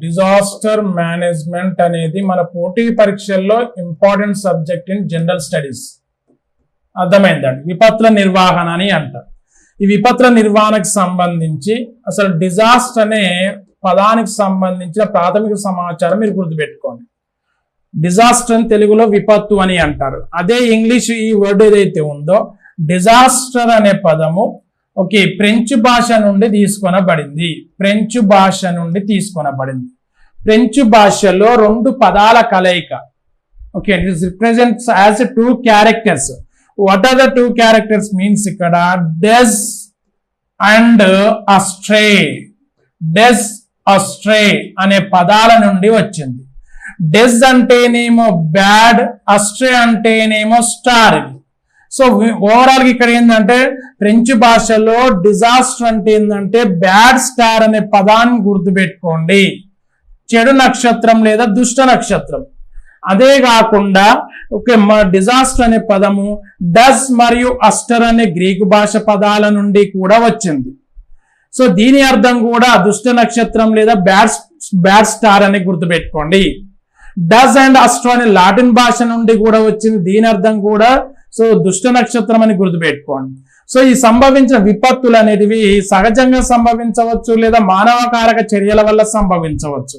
Disaster management అనేది మన పోటీ పరీక్షల్లో important subject in general studies. అర్థమైందండి. విపత్తుల నిర్వహణ అని అంటారు. ఈ విపత్తుల నిర్వహణకు సంబంధించి అసలు డిజాస్టర్ అనే పదానికి సంబంధించిన ప్రాథమిక సమాచారం మీరు గుర్తుపెట్టుకోండి. డిజాస్టర్ అని తెలుగులో విపత్తు అని అంటారు. అదే ఇంగ్లీష్ ఈ వర్డ్ ఏదైతే ఉందో డిజాస్టర్ అనే పదము ఫ్రెంచ్ భాష నుండి తీసుకొనబడింది. ఫ్రెంచ్ భాషలో రెండు పదాల కలయిక. It is represents as two characters. What are the two characters means ఇక్కడ డెస్ అండ్ అస్ట్రే అనే పదాల నుండి వచ్చింది. డెస్ అంటేనేమో బ్యాడ్, అస్ట్రే అంటేనేమో స్టార్. సో ఓవరాల్ గా ఇక్కడ ఏంటంటే ఫ్రెంచ్ భాషలో డిజాస్టర్ అంటే ఏంటంటే బ్యాడ్ స్టార్ అనే పదాన్ని గుర్తుపెట్టుకోండి. చెడు నక్షత్రం లేదా దుష్ట నక్షత్రం. అదే కాకుండా డిజాస్టర్ అనే పదము డస్ మరియు అస్టర్ అనే గ్రీకు భాష పదాల నుండి కూడా వచ్చింది. సో దీని అర్థం కూడా దుష్ట నక్షత్రం లేదా బ్యాడ్ స్టార్ అని గుర్తుపెట్టుకోండి. డస్ అండ్ అస్టర్ అనే లాటిన్ భాష నుండి కూడా వచ్చింది. దీని అర్థం కూడా దుష్ట నక్షత్రం అని గుర్తుపెట్టుకోండి. సో ఈ సంభవించిన విపత్తులు అనేటివి సహజంగా సంభవించవచ్చు లేదా మానవకారక చర్యల వల్ల సంభవించవచ్చు.